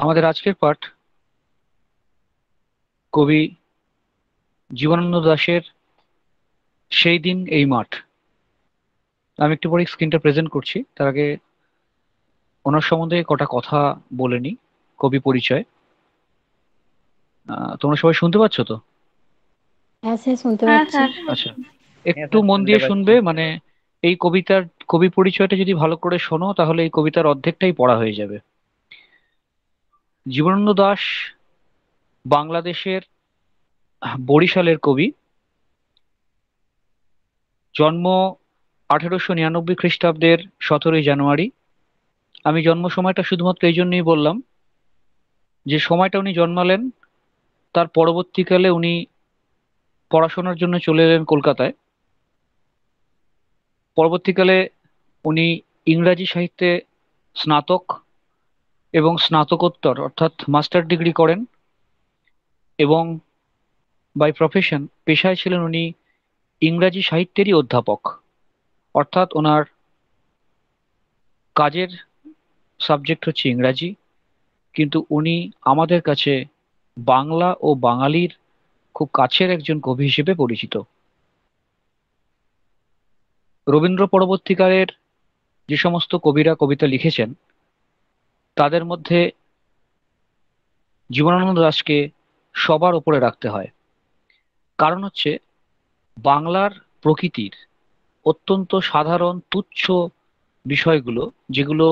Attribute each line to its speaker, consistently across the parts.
Speaker 1: আমাদের আজকের পাঠ কবি জীবনানন্দ দাশের সেই দিন এই মাঠ। আমি একটু পরে স্ক্রিনটা প্রেজেন্ট করছি, তার আগে ওনার সম্বন্ধে কটা কথা বলে নিই। কবি পরিচয়। তোমরা সবাই শুনতে পাচ্ছ তো?
Speaker 2: হ্যাঁ স্যার, শুনতে
Speaker 3: হ্যাঁ
Speaker 2: পাচ্ছি।
Speaker 3: স্যার, শুনতে
Speaker 1: আচ্ছা,
Speaker 3: পাচ্ছি।
Speaker 4: হ্যাঁ
Speaker 1: একটু
Speaker 4: স্যার,
Speaker 1: মন
Speaker 4: শুনতে
Speaker 1: দিয়ে
Speaker 4: পাচ্ছি।
Speaker 1: শুনবে, মানে এই কবিতার কবি পরিচয়টা যদি ভালো করে শোনো তাহলে এই কবিতার অর্ধেকটাই পড়া হয়ে যাবে। জীবনানন্দ দাশ বাংলাদেশের বরিশালের কবি। জন্ম 1899 খ্রিস্টাব্দের 17ই জানুয়ারি। আমি জন্ম সময়টা শুধুমাত্র এই জন্যই বললাম যে সময়টা উনি জন্মালেন, তার পরবর্তীকালে উনি পড়াশোনার জন্য চলে এলেন কলকাতায়। পরবর্তীকালে উনি ইংরাজি সাহিত্যে স্নাতক এবং স্নাতকোত্তর অর্থাৎ মাস্টার ডিগ্রি করেন, এবং বাই প্রফেশন পেশায় ছিলেন উনি ইংরাজি সাহিত্যেরই অধ্যাপক। অর্থাৎ ওনার কাজের সাবজেক্ট হচ্ছে ইংরাজি, কিন্তু উনি আমাদের কাছে বাংলা ও বাঙালির খুব কাছের একজন কবি হিসেবে পরিচিত। রবীন্দ্র পরবর্তীকালের যে সমস্ত কবিরা কবিতা লিখেছেন তাদের মধ্যে জীবনানন্দ দাশকে সবার উপরে রাখতে হয়। কারণ হচ্ছে বাংলার প্রকৃতির অত্যন্ত সাধারণ তুচ্ছ বিষয়গুলো, যেগুলো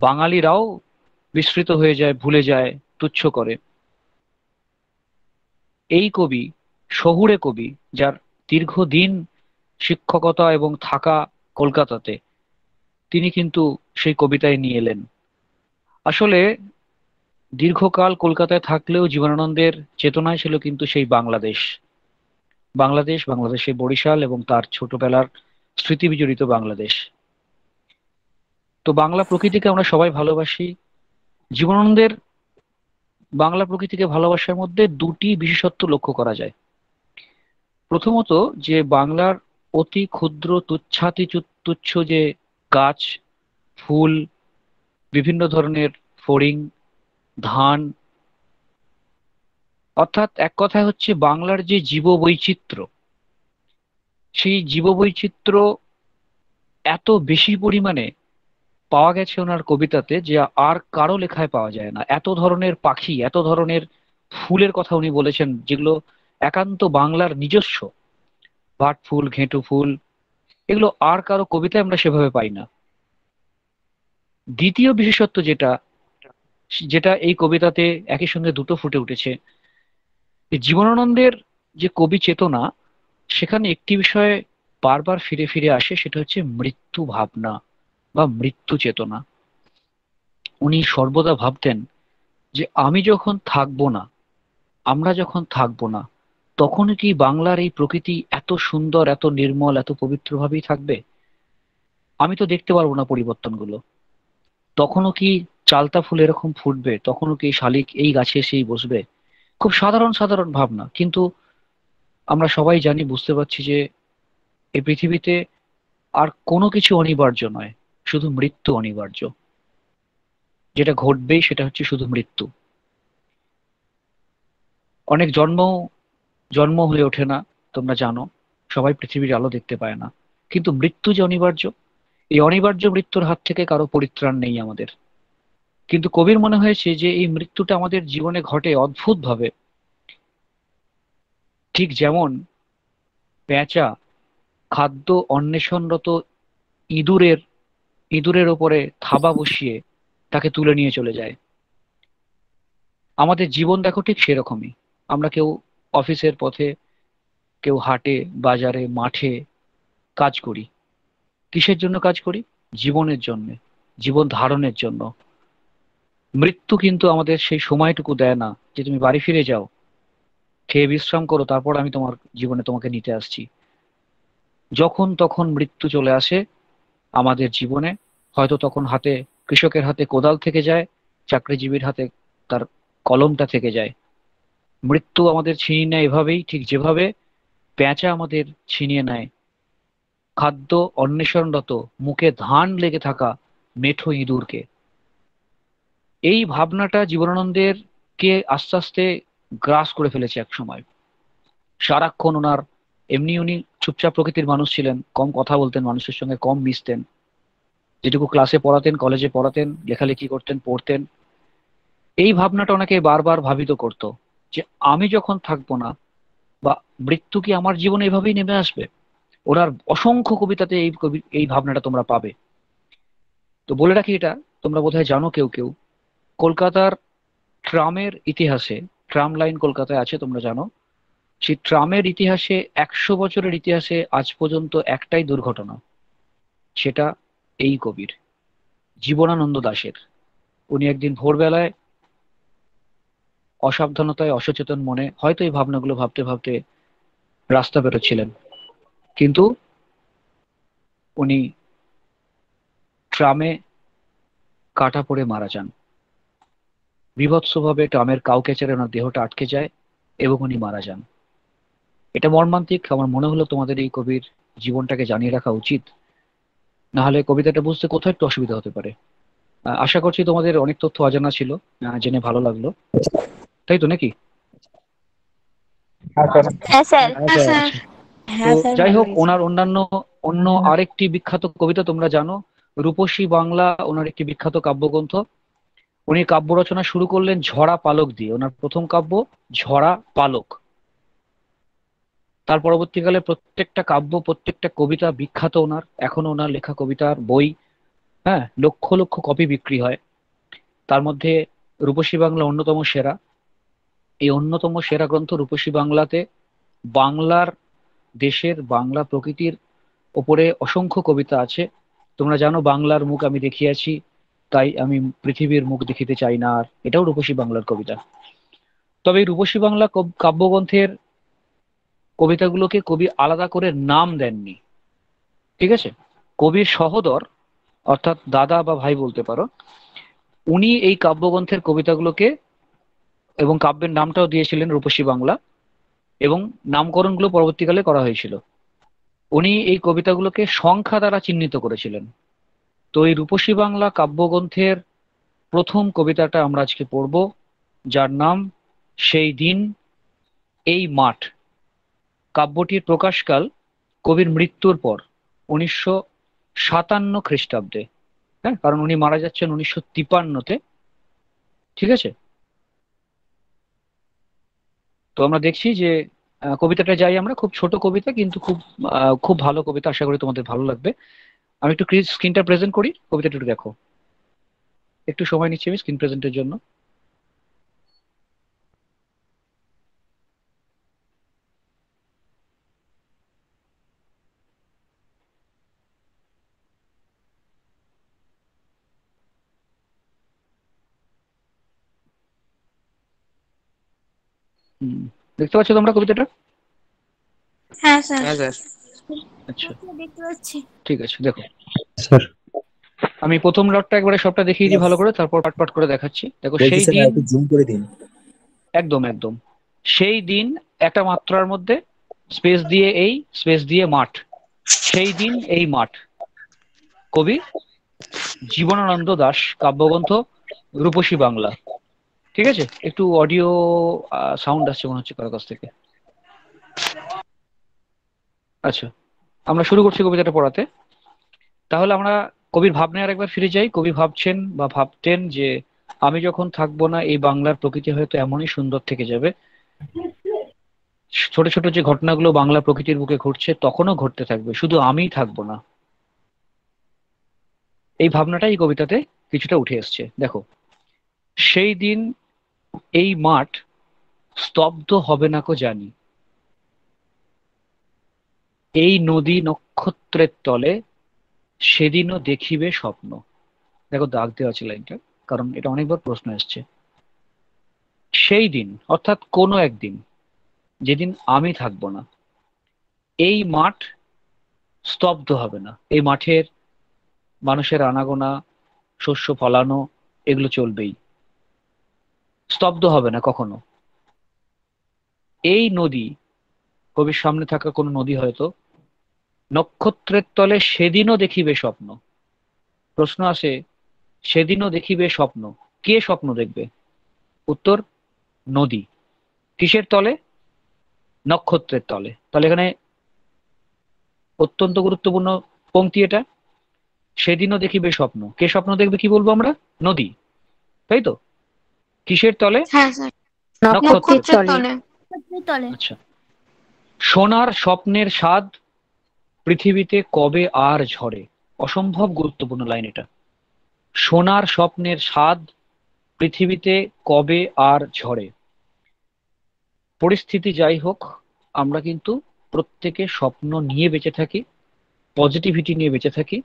Speaker 1: বাঙালিরাও বিস্মৃত হয়ে যায়, ভুলে যায়, তুচ্ছ করে, এই কবি, শহুরে কবি, যার দীর্ঘদিন শিক্ষকতা এবং থাকা কলকাতাতে, তিনি কিন্তু সেই কবিতায় নিয়ে এলেন। আসলে দীর্ঘকাল কলকাতায় থাকলেও জীবনানন্দের চেতনায় ছিল কিন্তু সেই বাংলাদেশ। বাংলাদেশে বরিশাল এবং তার ছোটবেলার স্মৃতি বিজড়িত বাংলাদেশ। তো বাংলা প্রকৃতিকে আমরা সবাই ভালোবাসি। জীবনানন্দের বাংলা প্রকৃতিকে ভালোবাসার মধ্যে দুটি বিশেষত্ব লক্ষ্য করা যায়। প্রথমত, যে বাংলার অতি ক্ষুদ্র তুচ্ছাতি তুচ্ছ যে গাছ, ফুল, বিভিন্ন ধরনের ফড়িং, ধান, অর্থাৎ এক কথায় হচ্ছে বাংলার যে জীববৈচিত্র্য, সেই জীববৈচিত্র্য এত বেশি পরিমাণে পাওয়া গেছে ওনার কবিতাতে যে আর কারো লেখায় পাওয়া যায় না। এত ধরনের পাখি, এত ধরনের ফুলের কথা উনি বলেছেন যেগুলো একান্ত বাংলার নিজস্ব। ভাট ফুল, ঘেঁটু ফুল, এগুলো আর কারো কবিতায় আমরা সেভাবে পাই না। দ্বিতীয় বিশেষত্ব যেটা, যেটা এই কবিতাতে একই সঙ্গে দুটো ফুটে উঠেছে, যে জীবনানন্দের যে কবি চেতনা, সেখানে একটি বিষয়ে বারবার ফিরে ফিরে আসে, সেটা হচ্ছে মৃত্যু ভাবনা বা মৃত্যু চেতনা। উনি সর্বদা ভাবতেন যে আমি যখন থাকবো না, আমরা যখন থাকবো না, তখন কি বাংলার এই প্রকৃতি এত সুন্দর, এত নির্মল, এত পবিত্রভাবেই থাকবে? আমি তো দেখতে পারবো না পরিবর্তনগুলো। তখনও কি চালতা ফুল এরকম ফুটবে? তখনও কি শালিক এই গাছে এসেই বসবে? খুব সাধারণ সাধারণ ভাবনা, কিন্তু আমরা সবাই জানি, বুঝতে পারছি যে এই পৃথিবীতে আর কোনো কিছু অনিবার্য নয়, শুধু মৃত্যু অনিবার্য। যেটা ঘটবেই সেটা হচ্ছে শুধু মৃত্যু। অনেক জন্ম জন্ম হয়ে ওঠে না, তোমরা জানো, সবাই পৃথিবীর আলো দেখতে পায় না, কিন্তু মৃত্যু যে অনিবার্য, এই অনিবার্য মৃত্যুর হাত থেকে কারো পরিত্রাণ নেই আমাদের। কিন্তু কবির মনে হয়েছে যে এই মৃত্যুটা আমাদের জীবনে ঘটে অদ্ভুত ভাবে। ঠিক যেমন পেঁচা খাদ্য অন্বেষণরত ইঁদুরের ইঁদুরের ওপরে থাবা বসিয়ে তাকে তুলে নিয়ে চলে যায়, আমাদের জীবন দেখো ঠিক সেরকমই। আমরা কেউ অফিসের পথে, কেউ হাটে, বাজারে, মাঠে কাজ করি। কিসের জন্য কাজ করি? জীবনের জন্য, জীবন ধারণের জন্য। মৃত্যু কিন্তু আমাদের সেই সময়টুকু দেয় না যে তুমি বাড়ি ফিরে যাও, খেয়ে বিশ্রাম করো, তারপর আমি তোমার জীবনে তোমাকে নিতে আসছি। যখন তখন মৃত্যু চলে আসে আমাদের জীবনে। হয়তো তখন হাতে, কৃষকের হাতে কোদাল থেকে যায়, চাকরিজীবীর হাতে তার কলমটা থেকে যায়। মৃত্যু আমাদের ছিনিয়ে নেয় এভাবেই, ঠিক যেভাবে পেঁচা আমাদের ছিনিয়ে নেয় খাদ্য অন্বেষণরত, মুখে ধান লেগে থাকা মেঠো ইঁদুরকে। এই ভাবনাটা জীবনানন্দের কে আস্তে আস্তে গ্রাস করে ফেলেছে এক সময়। সারাক্ষণ ওনার, এমনি উনি চুপচাপ প্রকৃতির মানুষ ছিলেন, কম কথা বলতেন, মানুষের সঙ্গে কম মিশতেন। যেটুকু ক্লাসে পড়াতেন, কলেজে পড়াতেন, লেখালেখি করতেন, পড়তেন, এই ভাবনাটা ওনাকে বারবার ভাবিত করতো যে আমি যখন থাকবো না, বা মৃত্যু কি আমার জীবনে এভাবেই নেমে আসবে। ওনার অসংখ্য কবিতাতে এই ভাবনাটা তোমরা পাবে। তো বলে রাখি, এটা তোমরা বোধহয় জানো কেউ কেউ, কলকাতার ট্রামের ইতিহাসে, ট্রাম লাইন কলকাতায় আছে তোমরা জানো, সেই ট্রামের ইতিহাসে, 100 বছরের ইতিহাসে আজ পর্যন্ত একটাই দুর্ঘটনা, সেটা এই কবির, জীবনানন্দ দাশের। উনি একদিন ভোরবেলায় অসাবধানতায়, অসচেতন মনে হয়তো এই ভাবনাগুলো ভাবতে ভাবতে রাস্তা বেরোচ্ছিলেন, কিন্তু উনি ট্রামে কাটা পড়ে মারা যান। বীভৎসভাবে ট্রামের কাউ ক্যাচারে ওনার দেহটা আটকে যায় এবং উনি মারা যান। এটা মর্মান্তিক। আমার মনে হলো তোমাদের এই কবির জীবনটাকে জানিয়ে রাখা উচিত, না হলে কবিতাটা বুঝতে কোথাও একটু অসুবিধা হতে পারে। আশা করছি তোমাদের অনেক তথ্য অজানা ছিল, জেনে ভালো লাগলো, তাই তো নাকি?
Speaker 3: হ্যাঁ স্যার।
Speaker 4: হ্যাঁ স্যার।
Speaker 2: হ্যাঁ স্যার।
Speaker 1: আচ্ছা। তো
Speaker 2: হ্যাঁ স্যার,
Speaker 1: যাই
Speaker 2: ভালো
Speaker 1: হোক,
Speaker 2: লেগেছে।
Speaker 1: ওনার অন্য আরেকটি বিখ্যাত কবিতা তোমরা জানো, রূপসী বাংলা ওনার একটি বিখ্যাত কাব্যগ্রন্থ। উনি কাব্য রচনা শুরু করলেন ঝরা পালক দিয়ে, ওনার প্রথম কাব্য ঝরা পালক। তার পরবর্তীকালে প্রত্যেকটা কাব্য, প্রত্যেকটা কবিতা বিখ্যাত ওনার, এখনো ওনার লেখা কবিতার বই, হ্যাঁ, লক্ষ লক্ষ কপি বিক্রি হয়। তার মধ্যে রূপসী বাংলা অন্যতম সেরা। এই অন্যতম সেরা গ্রন্থ রূপসী বাংলাতে বাংলার, দেশের, বাংলা প্রকৃতির ওপরে অসংখ্য কবিতা আছে। তোমরা জানো, বাংলার মুখ আমি দেখিয়াছি, তাই আমি পৃথিবীর মুখ দেখিতে চাই না আর, এটাও রূপসী বাংলার কবিতা। তবে এই রূপসী বাংলা কাব্যগ্রন্থের কবিতাগুলোকে কবি আলাদা করে নাম দেননি, ঠিক আছে? কবির সহোদর, অর্থাৎ দাদা বা ভাই বলতে পারো, উনি এই কাব্যগ্রন্থের কবিতাগুলোকে এবং কাব্যের নামটাও দিয়েছিলেন রূপসী বাংলা, এবং নামকরণগুলো পরবর্তীকালে করা হয়েছিল। উনি এই কবিতাগুলোকে সংখ্যা দ্বারা চিহ্নিত করেছিলেন। তো এই রূপসী বাংলা কাব্যগ্রন্থের প্রথম কবিতাটা আমরা আজকে পড়ব, যার নাম সেই দিন এই মাঠ। কাব্যটির প্রকাশকাল কবির মৃত্যুর পর, 1957 খ্রিস্টাব্দে। হ্যাঁ, কারণ উনি মারা যাচ্ছেন 1953-তে, ঠিক আছে? তো আমরা দেখছি যে কবিতাটা যাই, আমরা খুব ছোট কবিতা কিন্তু খুব ভালো কবিতা, আশা করি তোমাদের ভালো লাগবে। আমি একটু স্ক্রিনটা প্রেজেন্ট করি, কবিতাটা একটু দেখো। একটু সময় নিচ্ছি আমি স্ক্রিন প্রেজেন্টের জন্য। হুম, দেখতে পাচ্ছ তোমরা কবিতাটা?
Speaker 4: হ্যাঁ স্যার।
Speaker 3: হ্যাঁ স্যার।
Speaker 1: আচ্ছা,
Speaker 4: দেখতে পাচ্ছি।
Speaker 1: ঠিক আছে, দেখো।
Speaker 5: স্যার
Speaker 1: আমি প্রথম লটটা একবারে সবটা দেখিয়ে দিই ভালো করে, তারপর পাট পাট করে দেখাচ্ছি। দেখো,
Speaker 5: বলছি
Speaker 1: সেই
Speaker 5: স্যার
Speaker 1: দিন,
Speaker 5: একটু জুম করে দিন।
Speaker 1: একদম একদম, সেই দিন, একটা মাত্রার মধ্যে স্পেস দিয়ে এই, স্পেস দিয়ে মাঠ, সেই দিন এই মাঠ। কবি জীবনানন্দ দাশ, কাব্যগ্রন্থ রূপসী বাংলা। ঠিক আছে, একটু অডিও সাউন্ড আসছে মনে হচ্ছে কারো কাছ থেকে। আচ্ছা, আমরা শুরু করছি কবিতাটা পড়াতে। তাহলে আমরা কবির ভাবনায় আরেকবার ফিরে যাই। কবি ভাবছেন বা ভাবতেন যে আমি যখন থাকবো না, এই বাংলার প্রকৃতি হয়তো এমনই সুন্দর থেকে যাবে, ছোট ছোট যে ঘটনাগুলো বাংলা প্রকৃতির বুকে ঘটছে তখনও ঘটতে থাকবে, শুধু আমিই থাকবো না। এই ভাবনাটাই এই কবিতাতে কিছুটা উঠে এসছে। দেখো, সেই দিন এই মাঠ স্তব্ধ হবে না কো জানি, এই নদী নক্ষত্রের তলে সেদিনও দেখিবে স্বপ্ন। দেখো, দাগ দেওয়া আছে লাইনটা, কারণ এটা অনেকবার প্রশ্ন এসছে। সেই দিন অর্থাৎ কোনো একদিন, যেদিন আমি থাকবো না, এই মাঠ স্তব্ধ হবে না। এই মাঠের মানুষের আনাগোনা, শস্য ফলানো, এগুলো চলবেই, স্তব্ধ হবে না কখনো। এই নদী, কবির সামনে থাকা কোনো নদী হয়তো, নক্ষত্রের তলে সেদিনও দেখিবে স্বপ্ন। প্রশ্ন আসে, সেদিনও দেখিবে স্বপ্ন, কে স্বপ্ন দেখবে? উত্তর নদী। কিসের তলে? নক্ষত্রের তলে। তাহলে এখানে অত্যন্ত গুরুত্বপূর্ণ পংক্তি এটা। সেদিনও দেখিবে স্বপ্ন, কে স্বপ্ন দেখবে কি বলবো আমরা? নদী, তাই তো। কিসের তলে?
Speaker 4: হ্যাঁ স্যার।
Speaker 2: নক্ষত্রের
Speaker 1: নক্ষত্রের
Speaker 4: নক্ষত্রের
Speaker 1: তলে।
Speaker 2: তলে।
Speaker 4: তলে। নক্ষত্রের তলে।
Speaker 1: আচ্ছা, সোনার স্বপ্নের স্বাদ পৃথিবীতে কবে আর ঝরে? অসম্ভব গুরুত্বপূর্ণ লাইন এটা। সোনার স্বপ্নের স্বাদ পৃথিবীতে কবে আর ঝরে? পরিস্থিতি যাই হোক, আমরা কিন্তু প্রত্যেকে স্বপ্ন নিয়ে বেঁচে থাকি, পজিটিভিটি নিয়ে বেঁচে থাকি।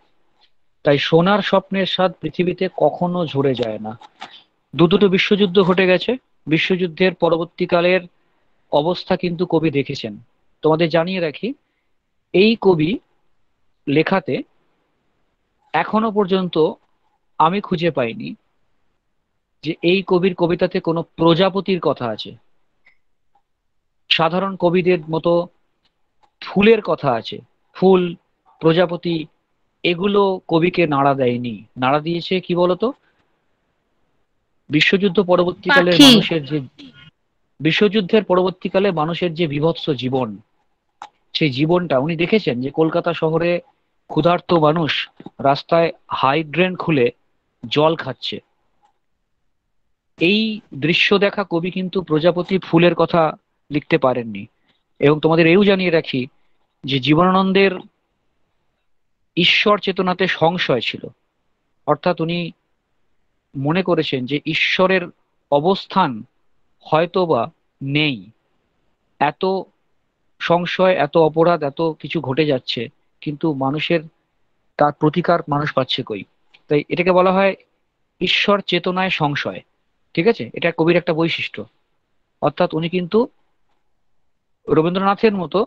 Speaker 1: তাই সোনার স্বপ্নের স্বাদ পৃথিবীতে কখনো ঝরে যায় না। দুটো বিশ্বযুদ্ধ ঘটে গেছে, বিশ্বযুদ্ধের পরবর্তীকালের অবস্থা কিন্তু কবি দেখেছেন। তোমাদের জানিয়ে রাখি, এই কবি লেখাতে এখনো পর্যন্ত আমি খুঁজে পাইনি যে এই কবির কবিতাতে কোনো প্রজাপতির কথা আছে। সাধারণ কবিদের মতো ফুলের কথা আছে, ফুল, প্রজাপতি, এগুলো কবিকে নাড়া দেয়নি। নাড়া দিয়েছে কি বলতো? বিশ্বযুদ্ধ পরবর্তীকালের
Speaker 4: পাখি।
Speaker 1: মানুষের যে বিশ্বযুদ্ধের পরবর্তীকালে মানুষের যে বীভৎস জীবন, সেই জীবনটা উনি দেখেছেন, যে কলকাতা শহরে ক্ষুধার্ত মানুষ রাস্তায় হাইড্রেন খুলে জল খাচ্ছে। এই দৃশ্য দেখা কবি কিন্তু প্রজাপতি ফুলের কথা লিখতে পারেননি। এবং তোমাদের এও জানিয়ে রাখি যে জীবনানন্দের ঈশ্বর চেতনাতে সংশয় ছিল। অর্থাৎ উনি মনে করেছেন যে ঈশ্বরের অবস্থান হয়তোবা নেই। এত সংশয়, এত অপরাধ, এত কিছু ঘটে যাচ্ছে, কিন্তু মানুষের তার প্রতিকার মানুষ পাচ্ছে কই। তাই এটাকে বলা হয় ঈশ্বর চেতনায় সংশয়। ঠিক আছে, এটা কবির একটা বৈশিষ্ট্য। অর্থাৎ উনি কিন্তু রবীন্দ্রনাথের মতো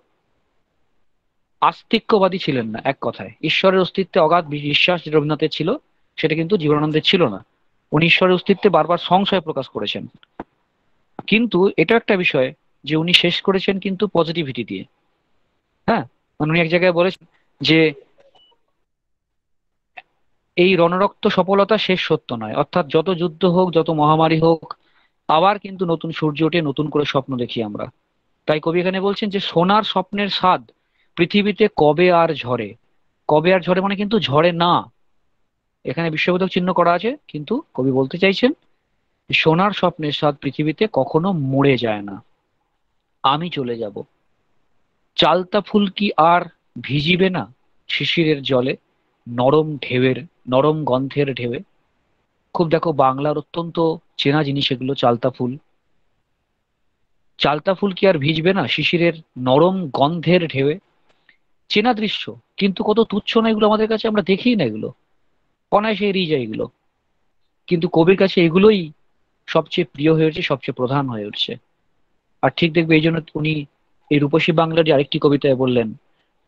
Speaker 1: আস্তিক্যবাদী ছিলেন না। এক কথায় ঈশ্বরের অস্তিত্বে অগাধ বিশ্বাস যে রবীন্দ্রনাথের ছিল, সেটা কিন্তু জীবনানন্দের ছিল না। উনি ঈশ্বরের অস্তিত্বে বারবার সংশয় প্রকাশ করেছেন। কিন্তু এটা একটা বিষয় যে উনি শেষ করেছেন কিন্তু পজিটিভিটি দিয়ে। হ্যাঁ, মানে উনি এক জায়গায় বলেছেন যে এই রণরক্ত সফলতা শেষ সত্য নয়। অর্থাৎ যত যুদ্ধ হোক, যত মহামারী হোক, আবার কিন্তু নতুন সূর্য ওঠে, নতুন করে স্বপ্ন দেখি আমরা। তাই কবি এখানে বলছেন যে সোনার স্বপ্নের স্বাদ পৃথিবীতে কবে আর ঝরে। কবে আর ঝরে মানে কিন্তু ঝরে না, এখানে বিশ্ববোধক চিহ্ন করা আছে। কিন্তু কবি বলতে চাইছেন যে সোনার স্বপ্নের স্বাদ পৃথিবীতে কখনো মরে যায় না। আমি চলে যাব। চালতা ফুল কি আর ভিজিবে না শিশিরের জলে, নরম ঢেউয়ের, নরম গন্ধের ঢেউয়ে। খুব দেখো, বাংলার অত্যন্ত চেনা জিনিস এগুলো। চালতা ফুল, চালতা ফুল কি আর ভিজবে না শিশিরের নরম গন্ধের ঢেউয়ে। চেনা দৃশ্য, কিন্তু কত তুচ্ছ না এগুলো আমাদের কাছে, আমরা দেখি না এগুলো, অনায়াসে এড়িয়ে যায় এগুলো। কিন্তু কবির কাছে এগুলোই সবচেয়ে প্রিয় হয়ে উঠছে, সবচেয়ে প্রধান হয়ে উঠছে। আর ঠিক দেখবে এই জন্য উনি এই রূপসী বাংলার আরেকটি কবিতায় বললেন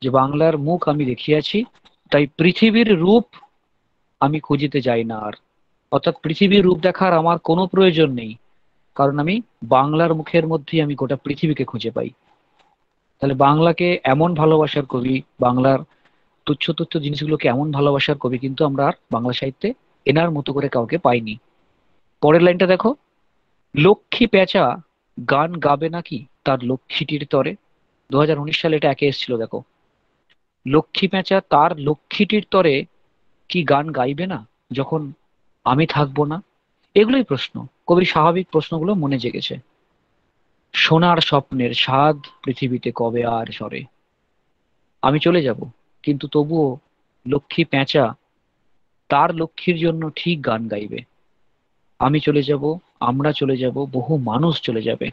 Speaker 1: যে বাংলার মুখ আমি দেখিয়াছি, তাই পৃথিবীর রূপ আমি খুঁজিতে যাই না আর। অর্থাৎ পৃথিবীর রূপ দেখার আমার কোনো প্রয়োজন নেই, কারণ আমি বাংলার মুখের মধ্যেই আমি গোটা পৃথিবীকে খুঁজে পাই। তাহলে বাংলাকে এমন ভালোবাসার কবি, বাংলার তুচ্ছ তুচ্ছ জিনিসগুলোকে এমন ভালোবাসার কবি কিন্তু আমরা আর বাংলা সাহিত্যে এনার মতো করে কাউকে পাইনি। পরের লাইনটা দেখো, লক্ষ্মী পেঁচা গান গাবে নাকি তার লক্ষ্মীটির তরে। 2019 সালে এটা একে এসেছিল দেখো। লক্ষ্মী পেঁচা তার লক্ষ্মীটির তরে কি গান গাইবে না যখন আমি থাকবো না? এগুলোই প্রশ্ন, কবির স্বাভাবিক প্রশ্নগুলো মনে জেগেছে। সোনার স্বপ্নের স্বাদ পৃথিবীতে কবে আর সরে। আমি চলে যাব, কিন্তু তবুও লক্ষ্মী পেঁচা তার লক্ষ্মীর জন্য ঠিক গান গাইবে। আমি চলে যাব, আমরা চলে যাব, বহু মানুষ চলে যাবে,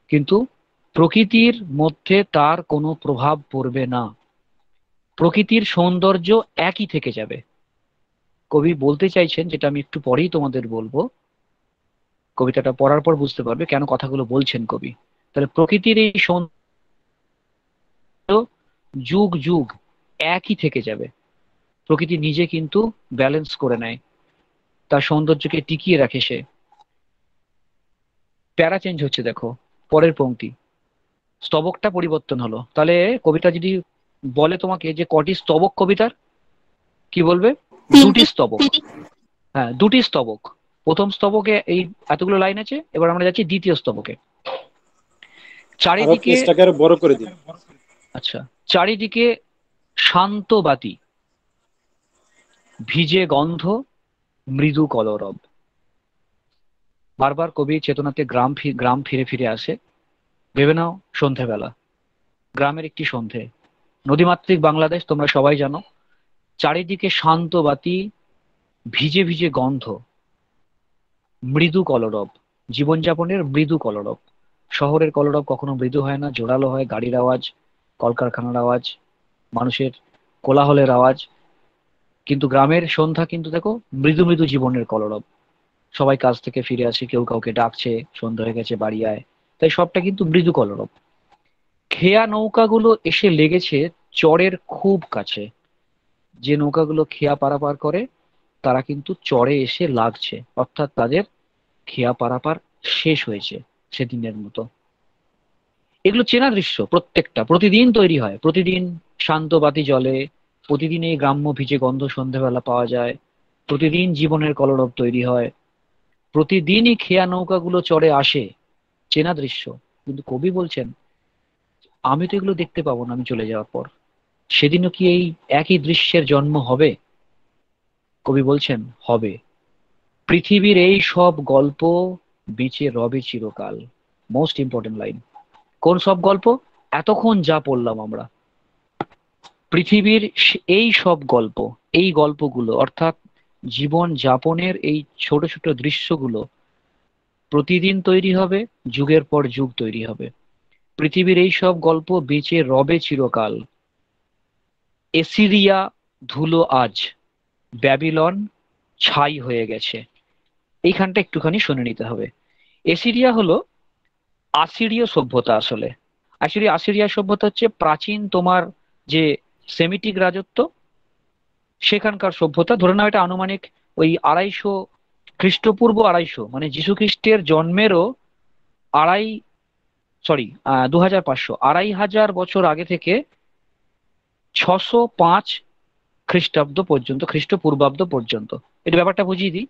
Speaker 1: কিন্তু প্রকৃতির মধ্যে তার কোনো প্রভাব পড়বে না। প্রকৃতির সৌন্দর্য একই থেকে যাবে। কবি বলতে চাইছেন, যেটা আমি একটু পরেই তোমাদের বলবো, কবিতাটা পড়ার পর বুঝতে পারবে কেন কথাগুলো বলছেন কবি। তাহলে প্রকৃতির এই সৌন্দর্য যুগ যুগ একই থেকে যাবে। প্রকৃতি নিজে কিন্তু ব্যালেন্স করে নেয়, তার সৌন্দর্যকে টিকিয়ে রাখে সে। প্যারা চেঞ্জ হচ্ছে দেখো, পরের পংক্তি, স্তবকটা পরিবর্তন হলো। তাহলে কবিতা যদি বলে তোমাকে যে কটি স্তবক কবিতার, কি বলবে? দুটি
Speaker 4: তিনটি।
Speaker 1: স্তবক। হ্যাঁ, দুটি স্তবক। প্রথম স্তবকে এই এতগুলো লাইন আছে, এবার আমরা যাচ্ছি দ্বিতীয় স্তবকে।
Speaker 3: আরো
Speaker 1: চারিদিকে,
Speaker 3: পেজটাকে আরো বড় করে দিন।
Speaker 1: আচ্ছা, চারিদিকে শান্ত বাতি, ভিজে গন্ধ, মৃদু কলরব। বারবার কবি চেতনাতে গ্রাম ফিরে ফিরে আসে। ভেবে নাও সন্ধেবেলা, গ্রামের একটি সন্ধে, নদীমাতৃক বাংলাদেশ, তোমরা সবাই জানো। চারিদিকে শান্ত বাতি, ভিজে ভিজে গন্ধ, মৃদু কলরব, জীবনযাপনের মৃদু কলরব। শহরের কলরব কখনো মৃদু হয় না, জোরালো হয়, গাড়ির আওয়াজ, কলকারখানার আওয়াজ, মানুষের কোলাহলের আওয়াজ। কিন্তু গ্রামের সন্ধ্যা কিন্তু দেখো মৃদু মৃদু জীবনের কলরব। সবাই কাজ থেকে ফিরে আসে, কেউ কাউকে ডাকছে, সন্ধ্যা হয়ে গেছে বাড়ি আয়, তাই সবটা কিন্তু মৃদু কলরব। খেয়া নৌকাগুলো এসে লেগেছে চরের খুব কাছে। যে নৌকাগুলো খেয়া পারাপার করে তারা কিন্তু চরে এসে লাগছে, অর্থাৎ তাদের খেয়া পারাপার শেষ হয়েছে সেদিনের মতো। এগুলো চেনা দৃশ্য, প্রত্যেকটা প্রতিদিন তৈরি হয়, প্রতিদিন শান্ত বাতি জ্বলে, প্রতিদিন এই গ্রাম্য ভিজে গন্ধ সন্ধেবেলা পাওয়া যায়, প্রতিদিন জীবনের কলরব তৈরি হয়, প্রতিদিনই খেয়া নৌকাগুলো চড়ে আসে। চেনা দৃশ্য। কিন্তু কবি বলছেন আমি তো এগুলো দেখতে পাবো না আমি চলে যাওয়ার পর, সেদিনও কি এই একই দৃশ্যের জন্ম হবে? কবি বলছেন হবে। পৃথিবীর এই সব গল্প বেঁচে রবে চিরকাল। Most important line. কোন সব গল্প? এতক্ষণ যা পড়লাম আমরা, পৃথিবীর এই সব গল্প, এই গল্পগুলো অর্থাৎ জীবন যাপনের এই ছোট ছোট দৃশ্যগুলো প্রতিদিন তৈরি হবে, যুগের পর যুগ তৈরি হবে। পৃথিবীর এই সব গল্প বেঁচে রবে চিরকাল। এসিরিয়া ধুলো আজ, ব্যাবিলন ছাই হয়ে গেছে। এইখানটা একটুখানি শুনে নিতে হবে। এসিরিয়া হলো আসিরীয় সভ্যতা। আসলে আসিরিয়া সভ্যতা হচ্ছে প্রাচীন তোমার যে সেমিটিক রাজত্ব, সেখানকার সভ্যতা। ধরে নাও এটা আনুমানিক ওই 250 খ্রিস্টপূর্ব, 250 মানে যীশু খ্রিস্টের জন্মেরও আড়াই, সরি, 2500, 2500 বছর আগে থেকে 605 খ্রিস্টাব্দ পর্যন্ত, খ্রিস্টপূর্বাব্দ পর্যন্ত। এটা ব্যাপারটা বুঝিয়ে দিই।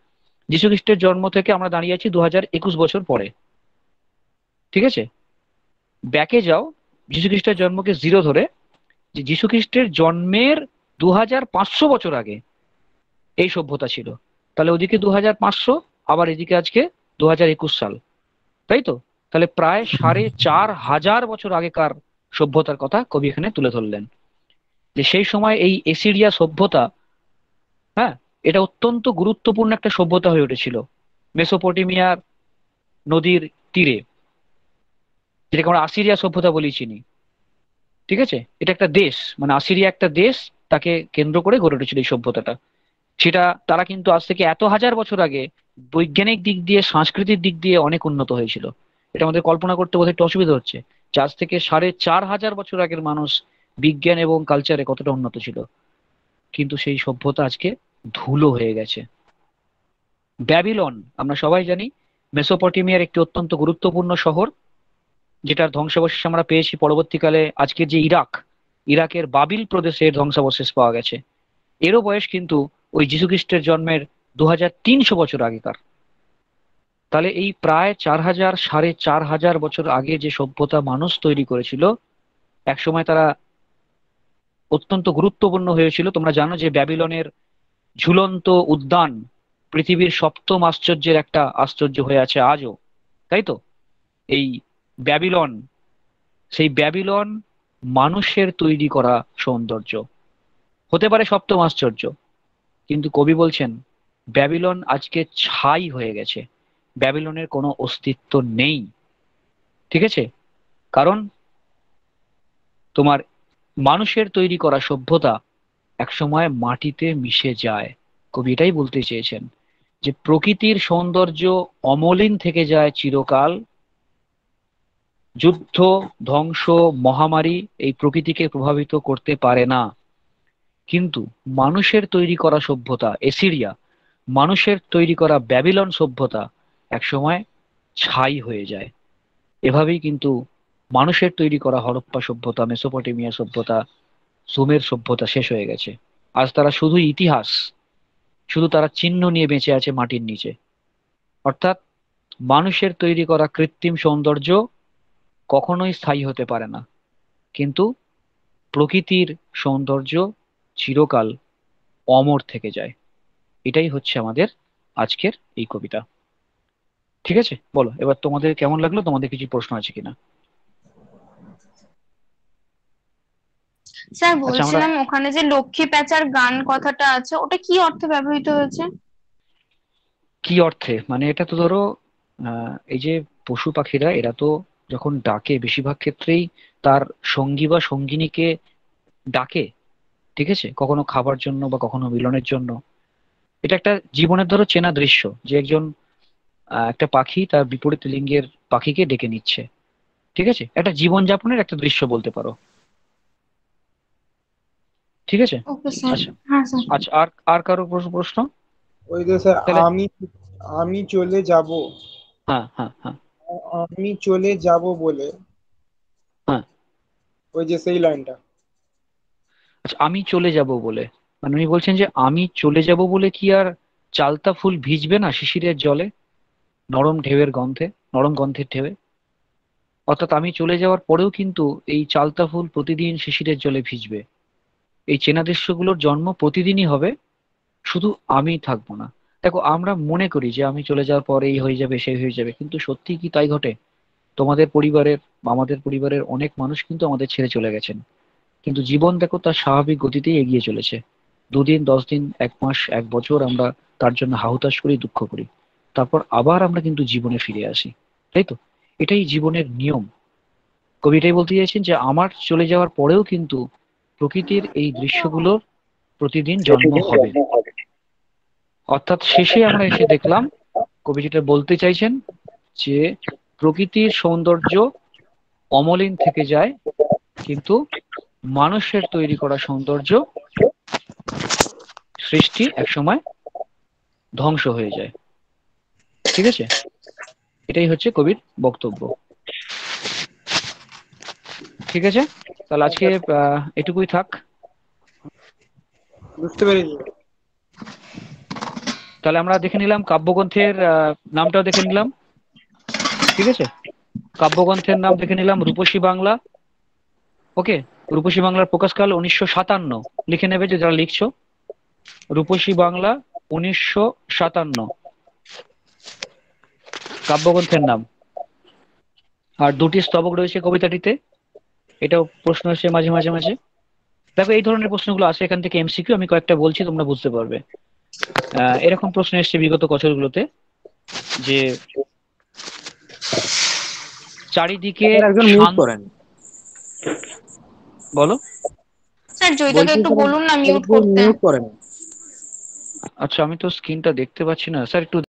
Speaker 1: যীশু খ্রিস্টের জন্ম থেকে আমরা দাঁড়িয়ে আছি 2021 বছর পরে, ঠিক আছে? ব্যাকে যাও, যীশু খ্রিস্টের জন্মকে জিরো ধরে, যে যীশু খ্রিস্টের জন্মের 2500 বছর আগে এই সভ্যতা ছিল। তাহলে ওদিকে 2500, আবার এদিকে আজকে 2021 সাল, তাই তো? তাহলে প্রায় 4500 বছর আগেকার সভ্যতার কথা কবি এখানে তুলে ধরলেন। যে সেই সময় এই এসিরিয়া সভ্যতা, হ্যাঁ, এটা অত্যন্ত গুরুত্বপূর্ণ একটা সভ্যতা হয়ে উঠেছিল মেসোপটেমিয়ার নদীর তীরে, যেটাকে আমরা আসিরিয়া সভ্যতা বলি চিনি। ঠিক আছে? এটা একটা দেশ, মানে আসিরিয়া একটা দেশ, তাকে কেন্দ্র করে গড়ে উঠেছিল এই সভ্যতাটা। সেটা তারা কিন্তু আজ থেকে এত হাজার বছর আগে বৈজ্ঞানিক দিক দিয়ে, সাংস্কৃতিক দিক দিয়ে অনেক উন্নত হয়েছিল। এটা আমাদের কল্পনা করতে বোধহয় একটু অসুবিধা হচ্ছে যে আজ থেকে 4500 বছর আগের মানুষ বিজ্ঞান এবং কালচারে কতটা উন্নত ছিল। কিন্তু সেই সভ্যতা আজকে ধুলো হয়ে গেছে। ব্যাবিলন আমরা সবাই জানি মেসোপটেমিয়ার একটি অত্যন্ত গুরুত্বপূর্ণ শহর, যেটার ধ্বংসাবশেষ আমরা পেয়েছি পরবর্তীকালে আজকের যে ইরাক, ইরাকের বাবিল প্রদেশে এর ধ্বংসাবশেষ পাওয়া গেছে। এরও বয়স কিন্তু ওই যীশু খ্রিস্টের জন্মের 2300 বছর আগেকার। তাহলে এই প্রায় 4000, 4500 বছর আগে যে সভ্যতা মানুষ তৈরি করেছিল, একসময় তারা অত্যন্ত গুরুত্বপূর্ণ হয়েছিল। তোমরা জানো যে ব্যাবিলনের ঝুলন্ত উদ্যান পৃথিবীর সপ্তম আশ্চর্যের একটা আশ্চর্য হয়ে আছে আজও, তাই তো? এই ব্যাবিলন, সেই ব্যাবিলন মানুষের তৈরি করা সৌন্দর্য হতে পারে সপ্তম আশ্চর্য, কিন্তু কবি বলছেন ব্যাবিলন আজকে ছাই হয়ে গেছে, ব্যাবিলনের কোনো অস্তিত্ব নেই। ঠিক আছে? কারণ তোমার মানুষের তৈরি করা সভ্যতা একসময় মাটিতে মিশে যায়। কবি এটাই বলতে চেয়েছেন যে প্রকৃতির সৌন্দর্য অমলিন থেকে যায় চিরকাল। যুদ্ধ, ধ্বংস, মহামারী এই প্রকৃতিকে প্রভাবিত করতে পারে না, কিন্তু মানুষের তৈরি করা সভ্যতা এসিরিয়া, মানুষের তৈরি করা ব্যাবিলন সভ্যতা একসময় ছাই হয়ে যায়। এভাবেই কিন্তু মানুষের তৈরি করা হরপ্পা সভ্যতা, মেসোপটেমিয়া সভ্যতা, সুমের সভ্যতা শেষ হয়ে গেছে। আজ তারা শুধু ইতিহাস, শুধু তারা চিহ্ন নিয়ে বেঁচে আছে মাটির নিচে। অর্থাৎ মানুষের তৈরি করা কৃত্রিম সৌন্দর্য কখনোই স্থায়ী হতে পারে না, কিন্তু প্রকৃতির সৌন্দর্য চিরকাল অমর থেকে যায়। এটাই হচ্ছে আমাদের আজকের এই কবিতা। ঠিক আছে, বলো এবার তোমাদের কেমন লাগলো, তোমাদের কিছু প্রশ্ন আছে কিনা?
Speaker 4: স্যার
Speaker 1: আচ্ছা, আমরা
Speaker 4: বলছিলাম ওখানে যে লক্ষ্মী প্যাঁচার গান কথাটা আছে ওটা কি অর্থে ব্যবহৃত হয়েছে?
Speaker 1: কি অর্থে মানে, এটা তো ধরো এই যে পশু পাখিরা এরা তো যখন ডাকে বেশিরভাগ ক্ষেত্রেই তার সঙ্গী বা সঙ্গিনীকে ডাকে, ঠিক আছে, কখনো খাবার জন্য বা কখনো মিলনের জন্য। এটা একটা জীবনের ধরো চেনা দৃশ্য, যে একজন একটা পাখি তার বিপরীত লিঙ্গের পাখিকে ডেকে নিচ্ছে। ঠিক আছে, একটা জীবনযাপনের একটা দৃশ্য বলতে পারো। ঠিক আছে।
Speaker 4: Okay sir.
Speaker 1: আচ্ছা।
Speaker 4: হ্যাঁ স্যার।
Speaker 1: আচ্ছা, আর আর কারো প্রশ্ন?
Speaker 3: ওই যে স্যার,
Speaker 1: তাহলে
Speaker 3: আমি আমি চলে যাব,
Speaker 1: হ্যাঁ, হ্যাঁ, হ্যাঁ,
Speaker 3: আমি চলে যাব বলে,
Speaker 1: হ্যাঁ।
Speaker 3: ওই যে সেই লাইনটা।
Speaker 1: আচ্ছা, আমি চলে যাব বলে মানে উনি বলছেন যে আমি চলে যাব বলে কি আর চালতা ফুল ভিজবে না শিশিরের জলে, নরম ঢেউয়ের গন্ধে, নরম গন্ধের ঢেউয়ে? অর্থাৎ আমি চলে যাওয়ার পরেও কিন্তু এই চালতা ফুল প্রতিদিন শিশিরের জলে ভিজবে। এই চেনা দৃশ্যগুলোর জন্ম প্রতিদিনই হবে, শুধু আমি থাকবো না। দেখো, আমরা মনে করি যে আমি চলে যাওয়ার পরে এই হয়ে যাবে সেই হয়ে যাবে, কিন্তু সত্যি কি তাই ঘটে? তোমাদের পরিবারের বা আমাদের পরিবারের অনেক মানুষ কিন্তু আমাদের ছেড়ে চলে গেছেন, কিন্তু জীবন দেখো তার স্বাভাবিক গতিতেই এগিয়ে চলেছে। 2 দিন, 10 দিন, 1 মাস, 1 বছর আমরা তার জন্য হাহুতাশ করি, দুঃখ করি, তারপর আবার আমরা কিন্তু জীবনে ফিরে আসি। তাই তো? এটাই জীবনের নিয়ম। কবি এটাই বলতে চাইছেন যে আমার চলে যাওয়ার পরেও কিন্তু প্রকৃতির এই দৃশ্যগুলোর প্রতিদিন জন্ম হবে। অর্থাৎ শেষে আমরা এসে দেখলাম কবি যেটা বলতে চাইছেন যে প্রকৃতির সৌন্দর্য অমলিন থেকে যায়, কিন্তু মানুষের তৈরি করা সৌন্দর্য সৃষ্টি একসময় ধ্বংস হয়ে যায়। ঠিক আছে, এটাই হচ্ছে কবির বক্তব্য। ঠিক আছে, তাহলে আজকে এটুকুই থাক।
Speaker 3: বুঝতে পেরেছি।
Speaker 1: তাহলে আমরা দেখে নিলাম কাব্যগ্রন্থের নামটাও দেখে নিলাম। ঠিক আছে, কাব্যগ্রন্থের নাম দেখে নিলাম রূপসী বাংলা। ওকে, রূপসী বাংলার প্রকাশকাল 1957। লিখে নেবে যে যারা লিখছো, রূপসী বাংলা 1957 কাব্যগ্রন্থের নাম। আর 2টি স্তবক রয়েছে কবিতাটিতে, এটাও প্রশ্ন আসে মাঝে মাঝে মাঝে। দেখো, এই ধরনের প্রশ্নগুলো আসে এখান থেকে এমসিকিউ, আমি কয়েকটা বলছি তোমরা বুঝতে পারবে। এরকম প্রশ্ন এসেছে বিগত বছরগুলোতে যে চারিদিকে
Speaker 3: স্যার একজন মিউট
Speaker 1: শান্ত।
Speaker 3: করেন।
Speaker 1: বলো।
Speaker 4: স্যার জয়িতাকে
Speaker 3: বলছি
Speaker 4: একটু
Speaker 3: স্যার,
Speaker 4: বলুন না মিউট
Speaker 3: একটু
Speaker 4: করতে।
Speaker 3: মিউট করেন।
Speaker 1: আচ্ছা, আমি তো স্ক্রিনটা দেখতে পাচ্ছি না স্যার, একটু